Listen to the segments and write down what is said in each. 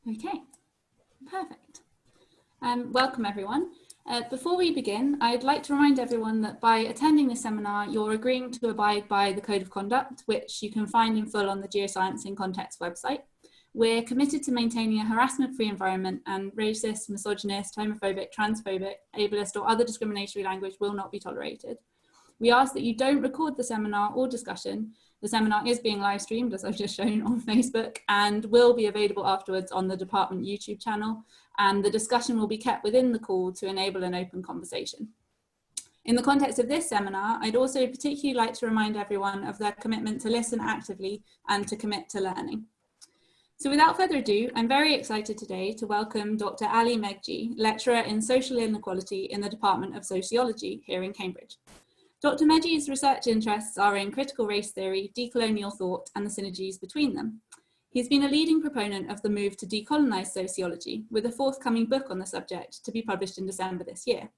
Okay, perfect. Welcome everyone. Before we begin, I'd like to remind everyone that by attending this seminar, you're agreeing to abide by the Code of Conduct, which you can find in full on the Geoscience in Context website. We're committed to maintaining a harassment-free environment, and racist, misogynist, homophobic, transphobic, ableist or other discriminatory language will not be tolerated. We ask that you don't record the seminar or discussion. The seminar is being live streamed, as I've just shown, on Facebook, and will be available afterwards on the department YouTube channel, and the discussion will be kept within the call to enable an open conversation. In the context of this seminar, I'd also particularly like to remind everyone of their commitment to listen actively and to commit to learning. So without further ado, I'm very excited today to welcome Dr. Ali Meghji, lecturer in social inequality in the Department of Sociology here in Cambridge. Dr. Meghji's research interests are in critical race theory, decolonial thought, and the synergies between them. He's been a leading proponent of the move to decolonize sociology, with a forthcoming book on the subject to be published in December this year.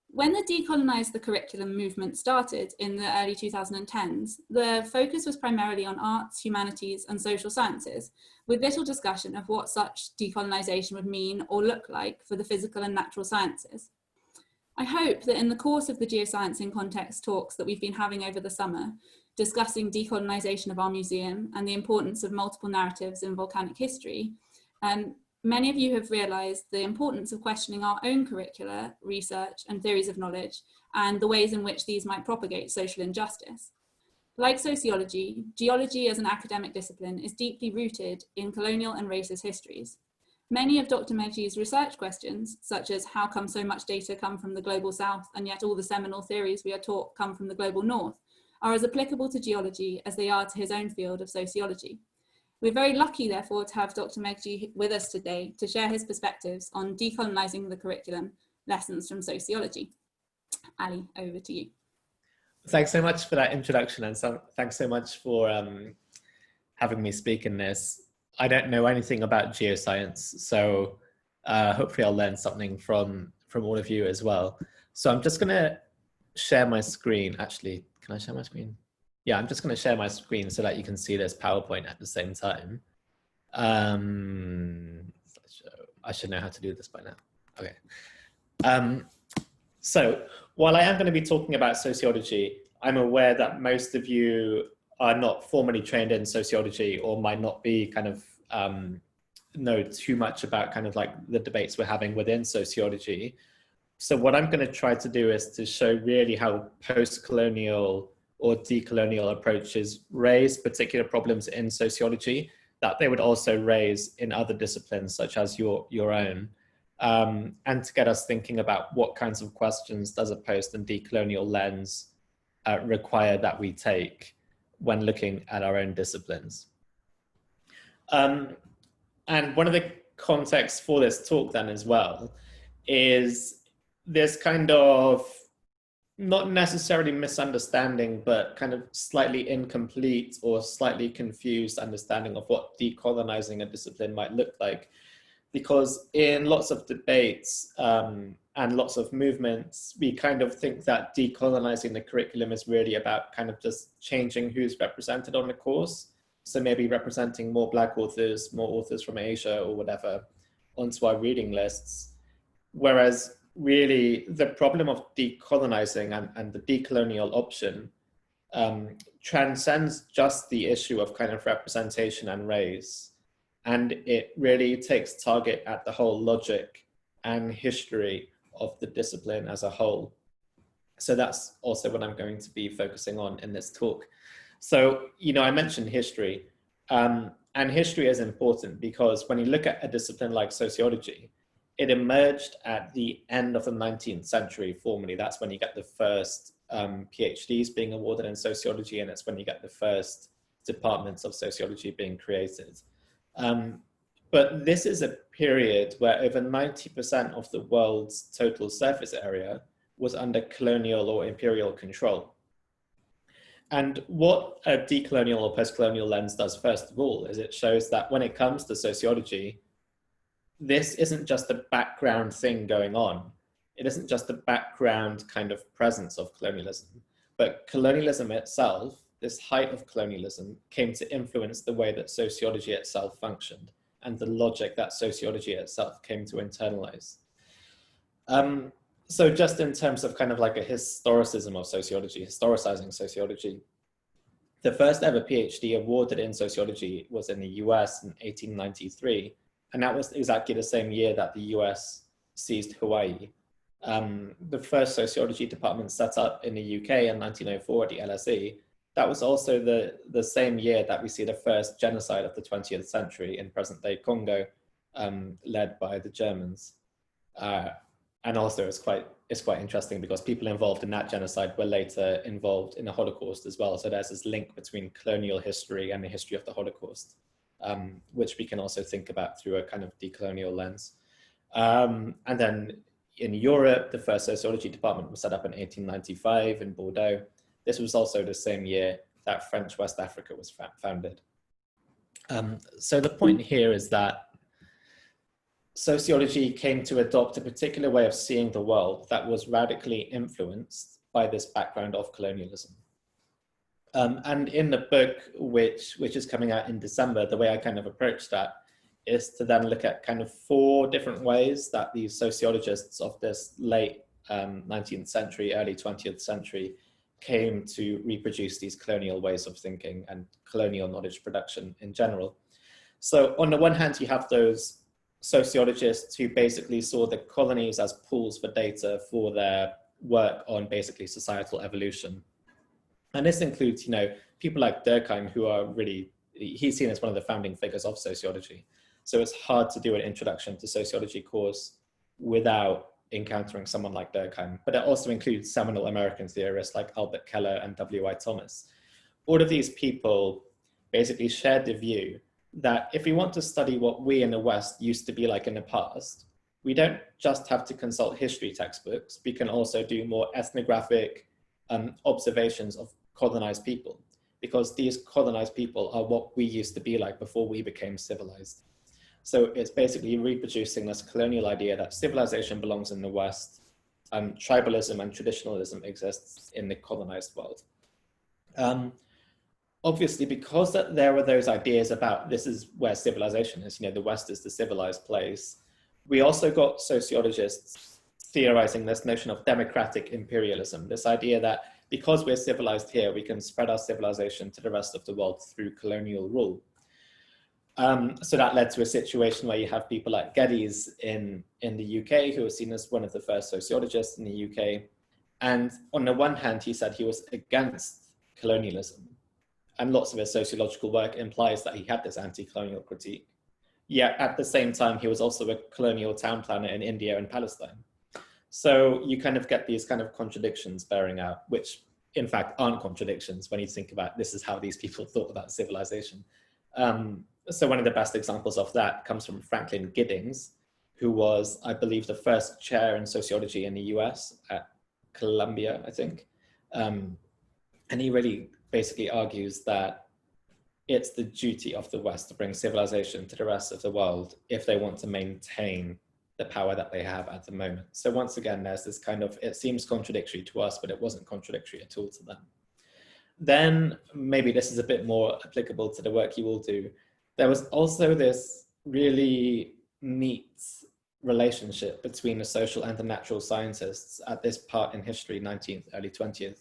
When the Decolonize the Curriculum movement started in the early 2010s, the focus was primarily on arts, humanities, and social sciences, with little discussion of what such decolonization would mean or look like for the physical and natural sciences. I hope that in the course of the Geoscience in Context talks that we've been having over the summer, discussing decolonization of our museum and the importance of multiple narratives in volcanic history, many of you have realised the importance of questioning our own curricula, research and theories of knowledge, and the ways in which these might propagate social injustice. Like sociology, geology as an academic discipline is deeply rooted in colonial and racist histories. Many of Dr. Meghji's research questions, such as how come so much data come from the global south and yet all the seminal theories we are taught come from the global north, are as applicable to geology as they are to his own field of sociology. We're very lucky, therefore, to have Dr. Meghji with us today to share his perspectives on decolonizing the curriculum, lessons from sociology. Ali, over to you. Thanks so much for that introduction, and thanks so much for having me speak in this. I don't know anything about geoscience, so hopefully I'll learn something from all of you as well. So I'm just going to share my screen. Actually, can I share my screen? Yeah, I'm just going to share my screen so that you can see this PowerPoint at the same time. I should know how to do this by now. Okay. So while I am going to be talking about sociology, I'm aware that most of you are not formally trained in sociology or might not be kind of know too much about kind of like the debates we're having within sociology. So what I'm going to try to do is to show really how post-colonial or decolonial approaches raise particular problems in sociology that they would also raise in other disciplines such as your own, and to get us thinking about what kinds of questions does a post and decolonial lens require that we take when looking at our own disciplines. And one of the contexts for this talk then as well is this kind of not necessarily misunderstanding, but kind of slightly incomplete or slightly confused understanding of what decolonizing a discipline might look like. Because in lots of debates and lots of movements, we kind of think that decolonizing the curriculum is really about kind of just changing who's represented on the course. So maybe representing more Black authors, more authors from Asia or whatever onto our reading lists. Whereas really the problem of decolonizing and the decolonial option transcends just the issue of kind of representation and race. And it really takes target at the whole logic and history of the discipline as a whole. So that's also what I'm going to be focusing on in this talk. So, you know, I mentioned history, and history is important because when you look at a discipline like sociology, it emerged at the end of the 19th century formally. That's when you get the first PhDs being awarded in sociology, and it's when you get the first departments of sociology being created. But this is a period where over 90% of the world's total surface area was under colonial or imperial control. And what a decolonial or post-colonial lens does, first of all, is it shows that when it comes to sociology, this isn't just a background thing going on. It isn't just a background kind of presence of colonialism, but colonialism itself, this height of colonialism, came to influence the way that sociology itself functioned. and the logic that sociology itself came to internalize. So just in terms of kind of like a historicism of sociology, historicizing sociology, the first ever PhD awarded in sociology was in the US in 1893. And that was exactly the same year that the US seized Hawaii. The first sociology department set up in the UK in 1904 at the LSE. That was also the same year that we see the first genocide of the 20th century in present-day Congo, led by the Germans. And also it's quite interesting because people involved in that genocide were later involved in the Holocaust as well. So there's this link between colonial history and the history of the Holocaust, which we can also think about through a kind of decolonial lens. And then in Europe, the first sociology department was set up in 1895 in Bordeaux. This was also the same year that French West Africa was founded. So the point here is that sociology came to adopt a particular way of seeing the world that was radically influenced by this background of colonialism. And in the book, which is coming out in December, the way I kind of approached that is to then look at kind of 4 different ways that these sociologists of this late 19th century, early 20th century came to reproduce these colonial ways of thinking and colonial knowledge production in general. So on the one hand, you have those sociologists who basically saw the colonies as pools for data for their work on basically societal evolution. And this includes, people like Durkheim, who are really, he's seen as one of the founding figures of sociology. So it's hard to do an introduction to sociology course without encountering someone like Durkheim. But it also includes seminal American theorists like Albert Keller and W.I. Thomas. All of these people basically shared the view that if we want to study what we in the West used to be like in the past, we don't just have to consult history textbooks. We can also do more ethnographic observations of colonized people, because these colonized people are what we used to be like before we became civilized. So it's basically reproducing this colonial idea that civilization belongs in the West, tribalism and traditionalism exists in the colonized world. Obviously, because there were those ideas about this is where civilization is, the West is the civilized place, we also got sociologists theorizing this notion of democratic imperialism, this idea that because we're civilized here, we can spread our civilization to the rest of the world through colonial rule. So that led to a situation where you have people like Geddes in the UK, who was seen as one of the first sociologists in the UK. And on the one hand, he said he was against colonialism. And lots of his sociological work implies that he had this anti-colonial critique. Yet at the same time, he was also a colonial town planner in India and Palestine. So you kind of get these kind of contradictions bearing out, which in fact aren't contradictions when you think about this is how these people thought about civilization. So one of the best examples of that comes from Franklin Giddings, who was, I believe, the first chair in sociology in the US at Columbia, I think. And he really basically argues that it's the duty of the West to bring civilization to the rest of the world if they want to maintain the power that they have at the moment. So once again, there's this kind of, it seems contradictory to us, but it wasn't contradictory at all to them. Then maybe this is a bit more applicable to the work you all do. There was also this really neat relationship between the social and the natural scientists at this part in history, 19th, early 20th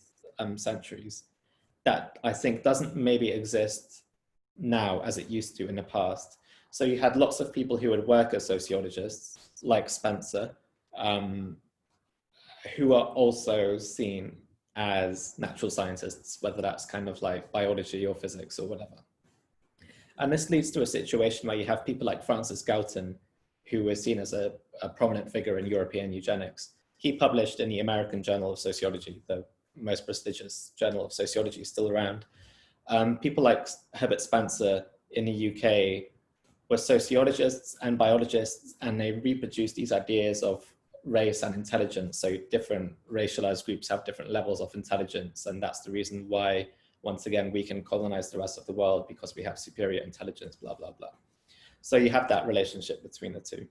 centuries, that I think doesn't maybe exist now as it used to in the past. So you had lots of people who would work as sociologists, like Spencer, who are also seen as natural scientists, whether that's kind of like biology or physics or whatever. And this leads to a situation where you have people like Francis Galton, who was seen as a prominent figure in European eugenics. He published in the American Journal of Sociology, the most prestigious journal of sociology still around. People like Herbert Spencer in the UK were sociologists and biologists, and they reproduced these ideas of race and intelligence. So different racialized groups have different levels of intelligence, and that's the reason why, once again, we can colonize the rest of the world because we have superior intelligence, blah, blah, blah. So you have that relationship between the two.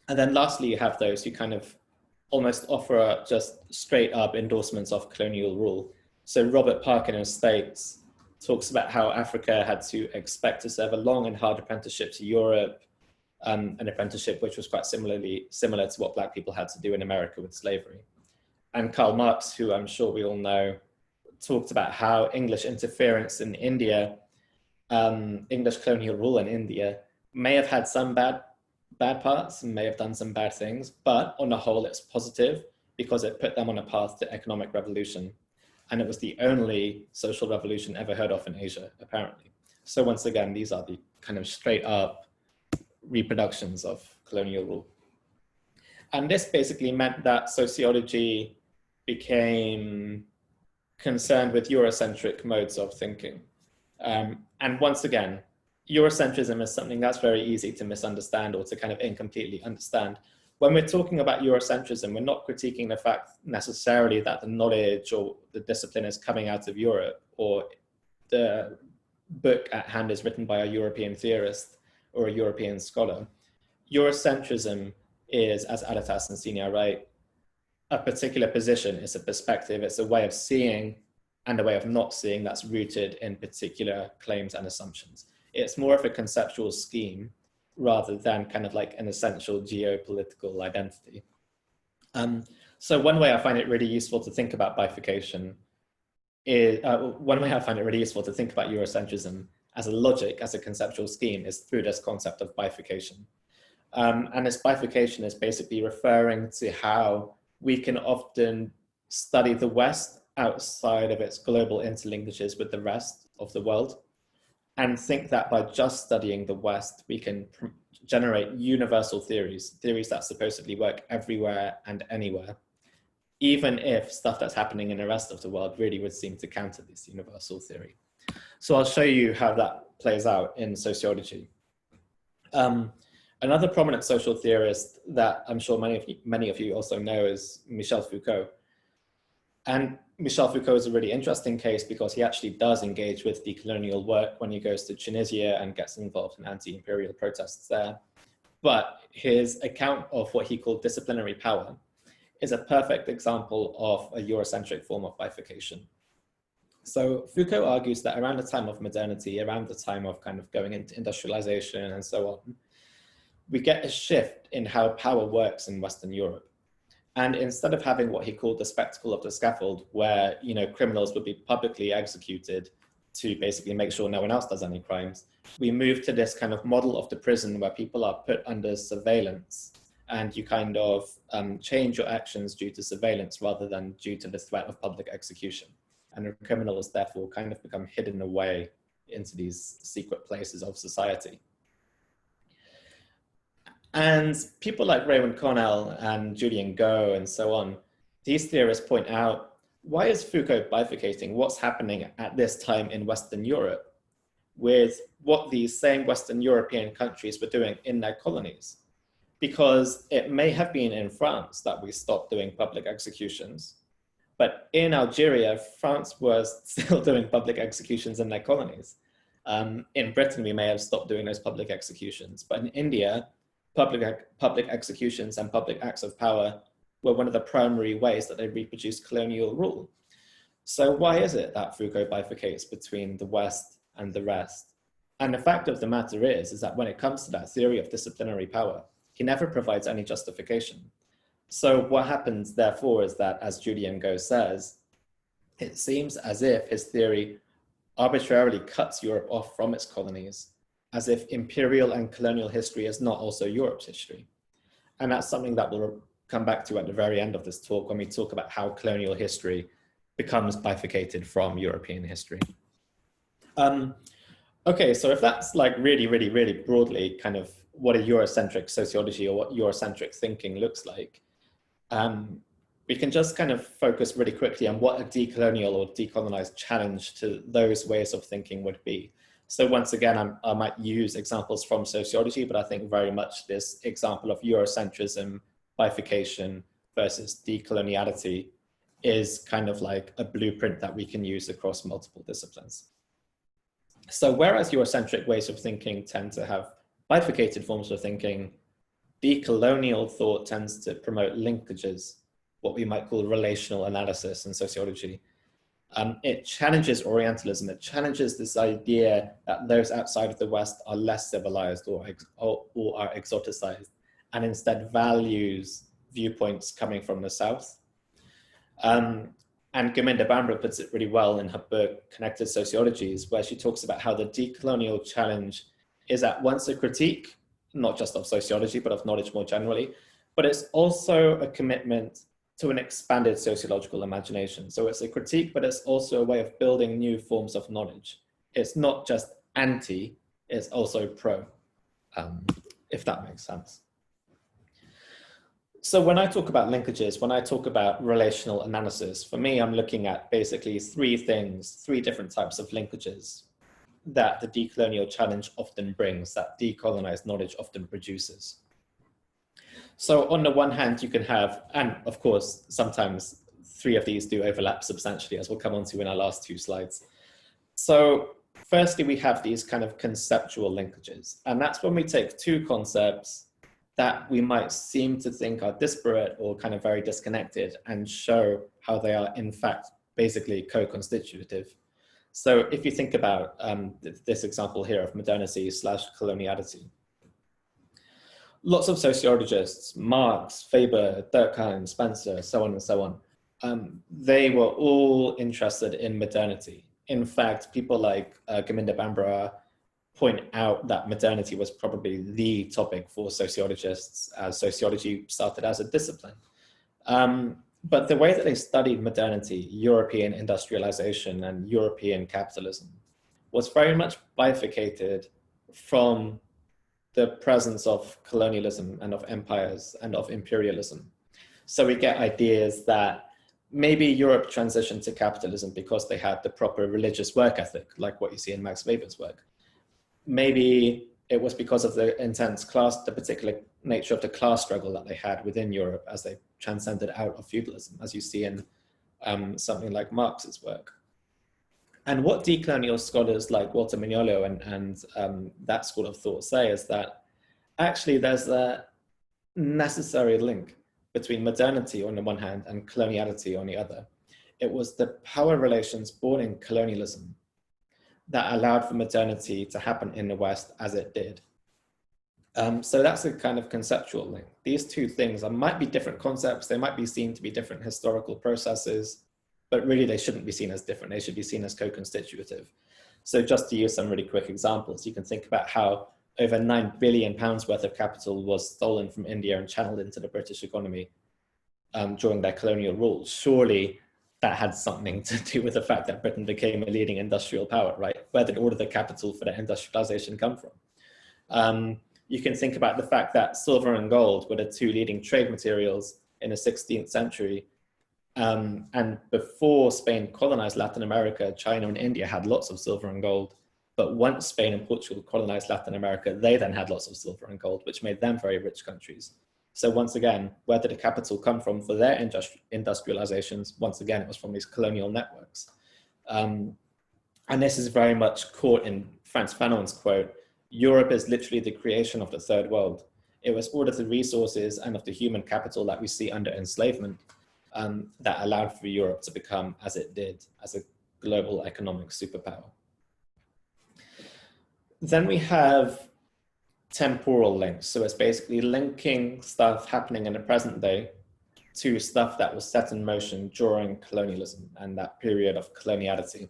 And then lastly, you have those who kind of almost offer just straight up endorsements of colonial rule. So Robert Parkin states talks about how Africa had to expect to serve a long and hard apprenticeship to Europe, an apprenticeship which was quite similar to what Black people had to do in America with slavery. And Karl Marx, who I'm sure we all know, talked about how English interference in India, English colonial rule in India, may have had some bad parts and may have done some bad things, but on the whole, it's positive because it put them on a path to economic revolution. And it was the only social revolution ever heard of in Asia, apparently. So once again, these are the kind of straight up reproductions of colonial rule. And this basically meant that sociology became concerned with Eurocentric modes of thinking. And once again, Eurocentrism is something that's very easy to misunderstand or to kind of incompletely understand. When we're talking about Eurocentrism, we're not critiquing the fact necessarily that the knowledge or the discipline is coming out of Europe, or the book at hand is written by a European theorist or a European scholar. Eurocentrism is, as Aditas and Senior write, a particular position, it's a perspective, it's a way of seeing and a way of not seeing that's rooted in particular claims and assumptions. It's more of a conceptual scheme rather than kind of like an essential geopolitical identity. So one way I find it really useful to think about bifurcation is, one way I find it really useful to think about Eurocentrism as a logic, as a conceptual scheme, is through this concept of bifurcation. And this bifurcation is basically referring to how we can often study the West outside of its global interlinkages with the rest of the world, and think that by just studying the West, we can generate universal theories that supposedly work everywhere and anywhere, even if stuff that's happening in the rest of the world really would seem to counter this universal theory. So I'll show you how that plays out in sociology. Another prominent social theorist that I'm sure many of you also know is Michel Foucault. And Michel Foucault is a really interesting case because he actually does engage with decolonial work when he goes to Tunisia and gets involved in anti-imperial protests there. But his account of what he called disciplinary power is a perfect example of a Eurocentric form of bifurcation. So Foucault argues that around the time of modernity, around the time of kind of going into industrialization and so on, we get a shift in how power works in Western Europe. And instead of having what he called the spectacle of the scaffold, where criminals would be publicly executed to basically make sure no one else does any crimes, we move to this kind of model of the prison where people are put under surveillance, and you kind of change your actions due to surveillance rather than due to the threat of public execution. And the criminals therefore kind of become hidden away into these secret places of society. And people like Raymond Connell and Julian Go and so on, these theorists point out, why is Foucault bifurcating what's happening at this time in Western Europe with what these same Western European countries were doing in their colonies? Because it may have been in France that we stopped doing public executions, but in Algeria, France was still doing public executions in their colonies. In Britain, we may have stopped doing those public executions, but in India, public executions and public acts of power were one of the primary ways that they reproduced colonial rule. So why is it that Foucault bifurcates between the West and the rest? And the fact of the matter is that when it comes to that theory of disciplinary power, he never provides any justification. So what happens, therefore, is that, as Julian Go says, it seems as if his theory arbitrarily cuts Europe off from its colonies, as if imperial and colonial history is not also Europe's history. And that's something that we'll come back to at the very end of this talk when we talk about how colonial history becomes bifurcated from European history. Okay, so if that's like really, really, really broadly kind of what a Eurocentric sociology or what Eurocentric thinking looks like, we can just kind of focus really quickly on what a decolonial or decolonized challenge to those ways of thinking would be. So once again, I might use examples from sociology, but I think very much this example of Eurocentrism, bifurcation versus decoloniality is kind of like a blueprint that we can use across multiple disciplines. So whereas Eurocentric ways of thinking tend to have bifurcated forms of thinking, decolonial thought tends to promote linkages, what we might call relational analysis in sociology. It challenges Orientalism. It challenges this idea that those outside of the West are less civilized or are exoticized, and instead values viewpoints coming from the South. And Gominda Bambra puts it really well in her book, Connected Sociologies, where she talks about how the decolonial challenge is at once a critique, not just of sociology, but of knowledge more generally, but it's also a commitment to an expanded sociological imagination. So it's a critique, but it's also a way of building new forms of knowledge. It's not just anti, it's also pro, if that makes sense. So when I talk about linkages, when I talk about relational analysis, for me, I'm looking at basically three different types of linkages that the decolonial challenge often brings, that decolonized knowledge often produces. So on the one hand, you can have, and of course, sometimes three of these do overlap substantially, as we'll come on to in our last two slides. So firstly, we have these kind of conceptual linkages, and that's when we take two concepts that we might seem to think are disparate or kind of very disconnected and show how they are in fact basically co-constitutive. So if you think about this example here of modernity / coloniality, lots of sociologists, Marx, Faber, Durkheim, Spencer, so on and so on, they were all interested in modernity. In fact, people like Gominda Bambra point out that modernity was probably the topic for sociologists, as sociology started as a discipline. But the way that they studied modernity, European industrialization and European capitalism, was very much bifurcated from the presence of colonialism and of empires and of imperialism. So we get ideas that maybe Europe transitioned to capitalism because they had the proper religious work ethic, like what you see in Max Weber's work. Maybe it was because of the intense class, the particular nature of the class struggle that they had within Europe as they transcended out of feudalism, as you see in something like Marx's work. And what decolonial scholars like Walter Mignolo and that school of thought say is that actually there's a necessary link between modernity on the one hand and coloniality on the other. It was the power relations born in colonialism that allowed for modernity to happen in the West as it did. So that's a kind of conceptual link. These two things might be different concepts, they might be seen to be different historical processes, but really they shouldn't be seen as different, they should be seen as co-constitutive. So just to use some really quick examples, you can think about how over £9 billion worth of capital was stolen from India and channeled into the British economy during their colonial rule. Surely that had something to do with the fact that Britain became a leading industrial power, right? Where did all of the capital for the industrialization come from? You can think about the fact that silver and gold were the two leading trade materials in the 16th century. And before Spain colonized Latin America, China and India had lots of silver and gold. But once Spain and Portugal colonized Latin America, they then had lots of silver and gold, which made them very rich countries. So once again, where did the capital come from for their industrializations? Once again, it was from these colonial networks. And this is very much caught in Frantz Fanon's quote, Europe is literally the creation of the third world. It was all of the resources and of the human capital that we see under enslavement that allowed for Europe to become as it did, as a global economic superpower. Then we have temporal links. So it's basically linking stuff happening in the present day to stuff that was set in motion during colonialism and that period of coloniality.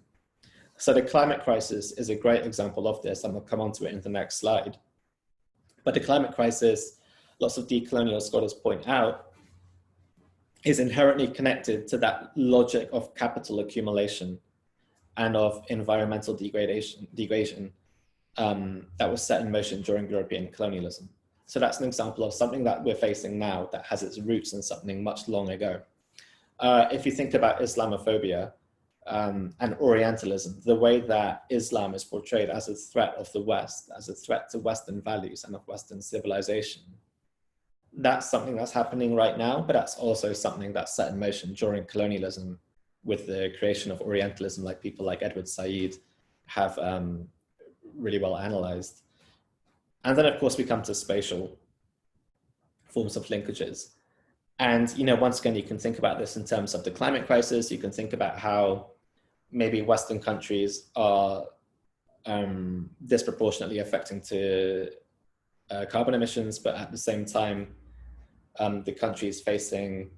So the climate crisis is a great example of this, and we'll come on to it in the next slide. But the climate crisis, lots of decolonial scholars point out, is inherently connected to that logic of capital accumulation and of environmental degradation that was set in motion during European colonialism. So that's an example of something that we're facing now that has its roots in something much long ago. If you think about Islamophobia and Orientalism, the way that Islam is portrayed as a threat of the West, as a threat to Western values and of Western civilization, that's something that's happening right now, but that's also something that's set in motion during colonialism with the creation of Orientalism, like people like Edward Said have really well analyzed. And then of course we come to spatial forms of linkages. And once again, you can think about this in terms of the climate crisis. You can think about how maybe Western countries are disproportionately affecting to carbon emissions, but at the same time, the countries facing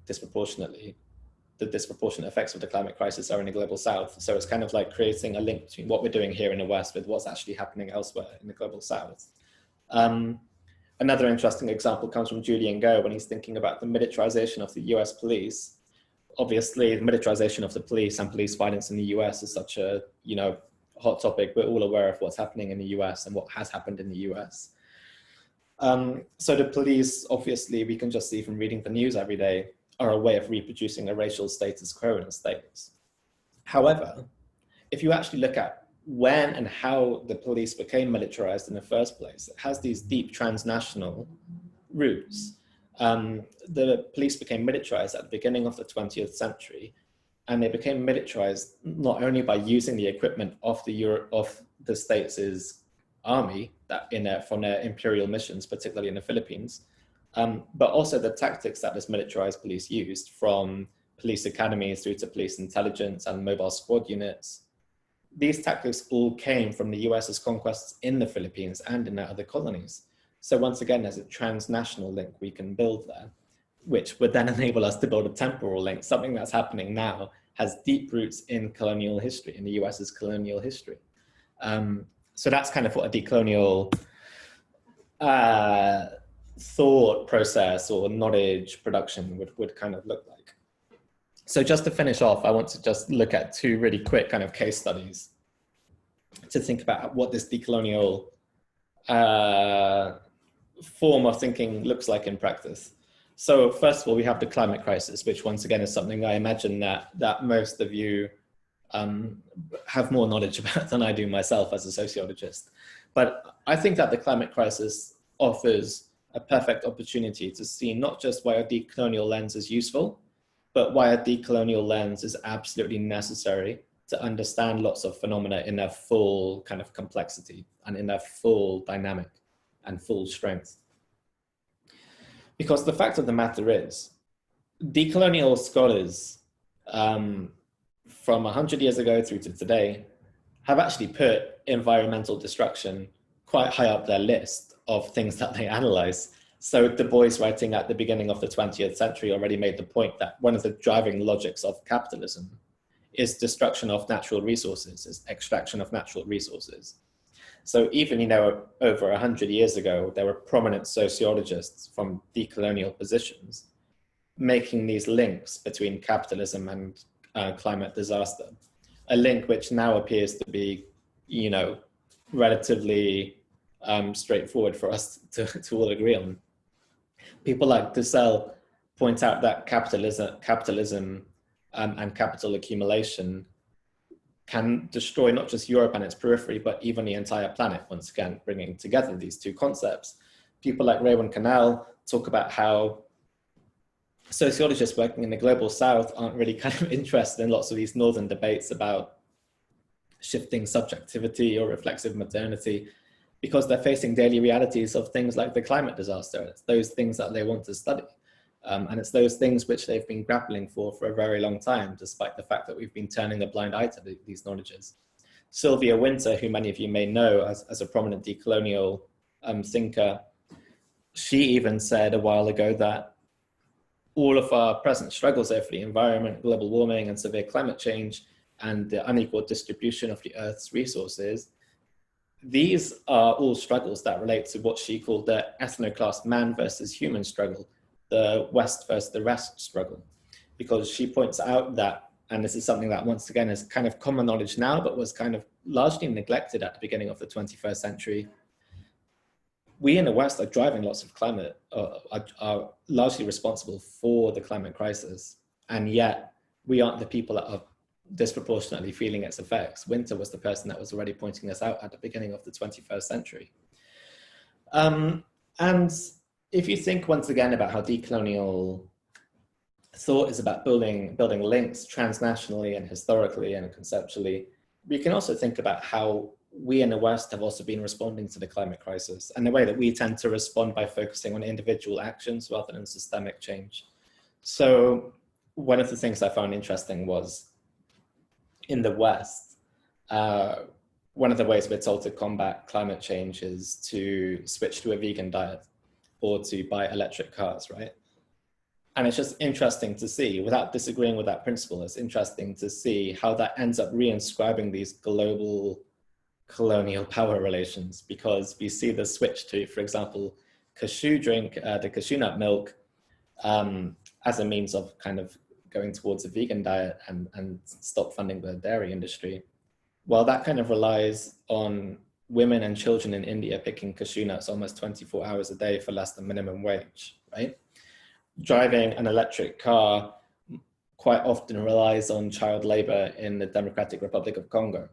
the disproportionate effects of the climate crisis are in the global south. So it's kind of like creating a link between what we're doing here in the West with what's actually happening elsewhere in the global south. Another interesting example comes from Julian Go when he's thinking about the militarization of the US police. Obviously, the militarization of the police and police violence in the US is such a, hot topic. We're all aware of what's happening in the US and what has happened in the US. So the police, obviously, we can just see from reading the news every day, are a way of reproducing a racial status quo in the States. However, if you actually look at when and how the police became militarized in the first place, it has these deep transnational roots. The police became militarized at the beginning of the 20th century, and they became militarized not only by using the equipment of the States' army from their imperial missions, particularly in the Philippines, but also the tactics that this militarized police used, from police academies through to police intelligence and mobile squad units. These tactics all came from the US's conquests in the Philippines and in their other colonies. So once again, there's a transnational link we can build there, which would then enable us to build a temporal link. Something that's happening now has deep roots in colonial history, in the US's colonial history. So that's kind of what a decolonial thought process or knowledge production would kind of look like. So just to finish off, I want to just look at two really quick kind of case studies to think about what this decolonial form of thinking looks like in practice. So first of all, we have the climate crisis, which once again is something I imagine that most of you have more knowledge about than I do myself as a sociologist. But I think that the climate crisis offers a perfect opportunity to see not just why a decolonial lens is useful, but why a decolonial lens is absolutely necessary to understand lots of phenomena in their full kind of complexity and in their full dynamic and full strength. Because the fact of the matter is, decolonial scholars from 100 years ago through to today have actually put environmental destruction quite high up their list of things that they analyze. So Du Bois, writing at the beginning of the 20th century, already made the point that one of the driving logics of capitalism is destruction of natural resources, is extraction of natural resources. So even, over 100 years ago, there were prominent sociologists from decolonial positions making these links between capitalism and climate disaster, a link which now appears to be, relatively straightforward for us to all agree on. People like Dussel point out that capitalism and capital accumulation can destroy not just Europe and its periphery, but even the entire planet, once again, bringing together these two concepts. People like Raymond Canal talk about how sociologists working in the global south aren't really kind of interested in lots of these northern debates about shifting subjectivity or reflexive modernity, because they're facing daily realities of things like the climate disaster. It's those things that they want to study. And it's those things which they've been grappling for a very long time, despite the fact that we've been turning a blind eye to these knowledges. Sylvia Wynter, who many of you may know as a prominent decolonial thinker, she even said a while ago that all of our present struggles over the environment, global warming and severe climate change, and the unequal distribution of the Earth's resources, these are all struggles that relate to what she called the ethnoclast man versus human struggle, the West versus the rest struggle. Because she points out that, and this is something that once again is kind of common knowledge now, but was kind of largely neglected at the beginning of the 21st century, we in the West are driving lots of climate, are largely responsible for the climate crisis. And yet we aren't the people that are disproportionately feeling its effects. Wynter was the person that was already pointing this out at the beginning of the 21st century. And if you think once again about how decolonial thought is about building links transnationally and historically and conceptually, we can also think about how we in the West have also been responding to the climate crisis, and the way that we tend to respond by focusing on individual actions rather than systemic change. So one of the things I found interesting was in the West, one of the ways we're told to combat climate change is to switch to a vegan diet or to buy electric cars, right? And it's just interesting to see, without disagreeing with that principle, it's interesting to see how that ends up reinscribing these global colonial power relations, because we see the switch to, for example, cashew drink, the cashew nut milk, as a means of kind of going towards a vegan diet and stop funding the dairy industry. Well, that kind of relies on women and children in India picking cashew nuts almost 24 hours a day for less than minimum wage, right? Driving an electric car quite often relies on child labor in the Democratic Republic of Congo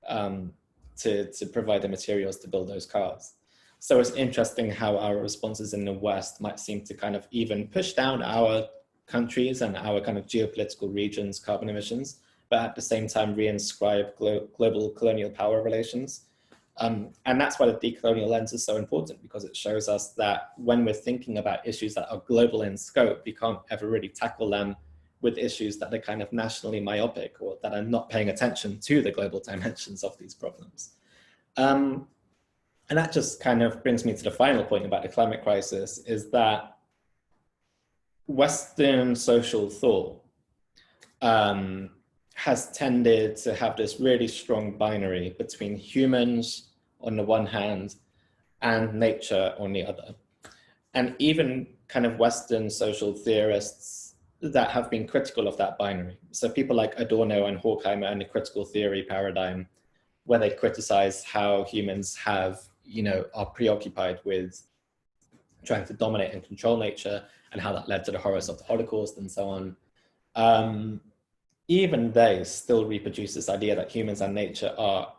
to provide the materials to build those cars. So it's interesting how our responses in the West might seem to kind of even push down our countries and our kind of geopolitical regions' carbon emissions, but at the same time reinscribe global colonial power relations. And that's why the decolonial lens is so important, because it shows us that when we're thinking about issues that are global in scope, we can't ever really tackle them with issues that are kind of nationally myopic or that are not paying attention to the global dimensions of these problems. And that just kind of brings me to the final point about the climate crisis, is that Western social thought has tended to have this really strong binary between humans on the one hand and nature on the other. And even kind of Western social theorists that have been critical of that binary. So people like Adorno and Horkheimer and the critical theory paradigm, where they criticize how humans have, are preoccupied with trying to dominate and control nature and how that led to the horrors of the Holocaust and so on. Even they still reproduce this idea that humans and nature are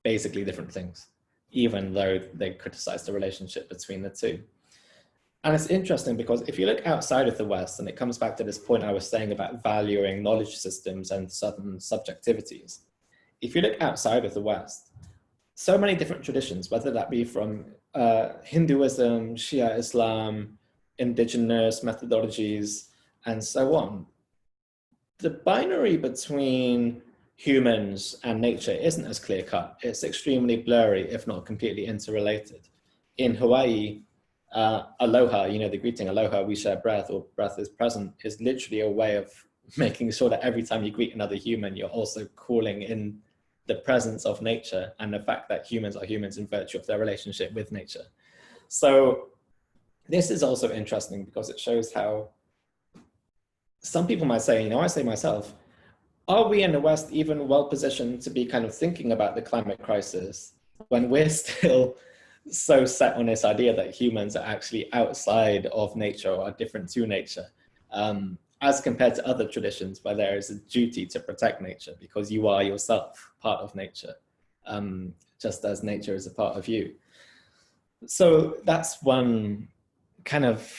basically different things, even though they criticize the relationship between the two. And it's interesting because if you look outside of the West, and it comes back to this point I was saying about valuing knowledge systems and certain subjectivities, if you look outside of the West, so many different traditions, whether that be from Hinduism, Shia Islam, indigenous methodologies, and so on, the binary between humans and nature isn't as clear cut. It's extremely blurry, if not completely interrelated. In Hawaii, aloha, the greeting aloha, we share breath, or breath is present, is literally a way of making sure that every time you greet another human, you're also calling in the presence of nature and the fact that humans are humans in virtue of their relationship with nature. So this is also interesting because it shows how some people might say, I say myself, are we in the West even well positioned to be kind of thinking about the climate crisis when we're still so set on this idea that humans are actually outside of nature or are different to nature, as compared to other traditions where there is a duty to protect nature because you are yourself part of nature, just as nature is a part of you. So that's one kind of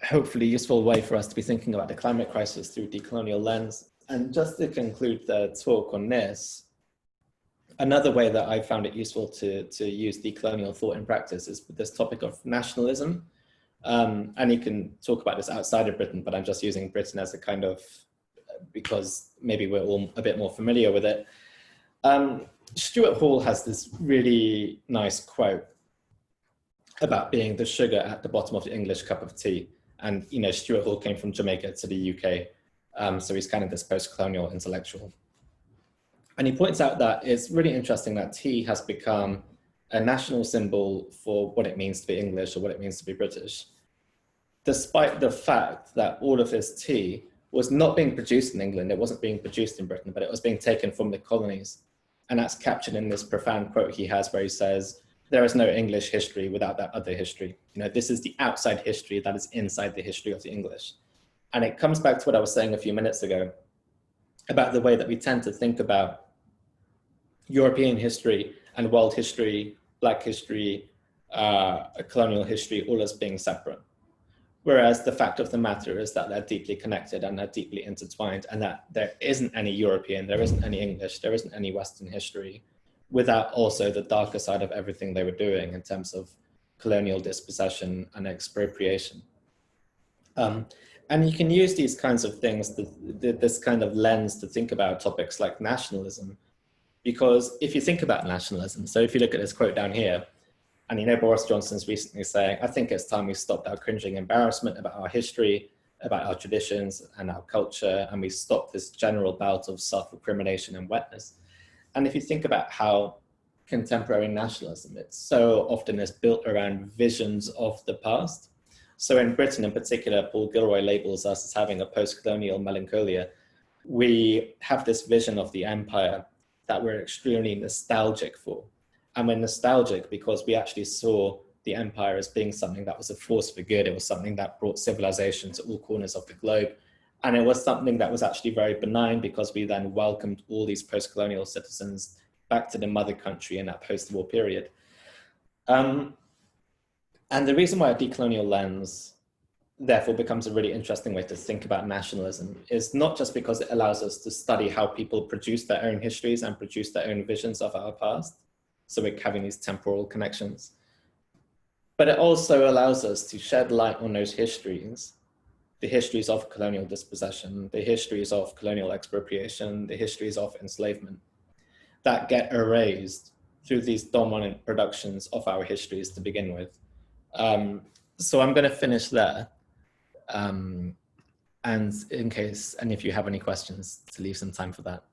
hopefully useful way for us to be thinking about the climate crisis through decolonial lens. And just to conclude the talk on this, another way that I found it useful to use decolonial thought in practice is with this topic of nationalism. And you can talk about this outside of Britain, but I'm just using Britain as a kind of, because maybe we're all a bit more familiar with it. Stuart Hall has this really nice quote about being the sugar at the bottom of the English cup of tea. And, Stuart Hall came from Jamaica to the UK. So he's kind of this post-colonial intellectual. And he points out that it's really interesting that tea has become a national symbol for what it means to be English or what it means to be British, despite the fact that all of this tea was not being produced in England. It wasn't being produced in Britain, but it was being taken from the colonies. And that's captured in this profound quote he has where he says, there is no English history without that other history. This is the outside history that is inside the history of the English. And it comes back to what I was saying a few minutes ago about the way that we tend to think about European history and world history, Black history, colonial history, all as being separate. Whereas the fact of the matter is that they're deeply connected and they're deeply intertwined, and that there isn't any European, there isn't any English, there isn't any Western history without also the darker side of everything they were doing in terms of colonial dispossession and expropriation. And you can use these kinds of things, this kind of lens to think about topics like nationalism. Because if you think about nationalism, so if you look at this quote down here, and you know Boris Johnson's recently saying, I think it's time we stopped our cringing embarrassment about our history, about our traditions and our culture, and we stopped this general bout of self-recrimination and wetness. And if you think about how contemporary nationalism, it's so often is built around visions of the past. So in Britain in particular, Paul Gilroy labels us as having a post-colonial melancholia. We have this vision of the empire that we're extremely nostalgic for. And we're nostalgic because we actually saw the empire as being something that was a force for good. It was something that brought civilization to all corners of the globe. And it was something that was actually very benign because we then welcomed all these post-colonial citizens back to the mother country in that post-war period. And the reason why a decolonial lens therefore becomes a really interesting way to think about nationalism is not just because it allows us to study how people produce their own histories and produce their own visions of our past. So we're having these temporal connections. But it also allows us to shed light on those histories, the histories of colonial dispossession, the histories of colonial expropriation, the histories of enslavement that get erased through these dominant productions of our histories to begin with. So I'm going to finish there. And in case any of you have any questions, to leave some time for that.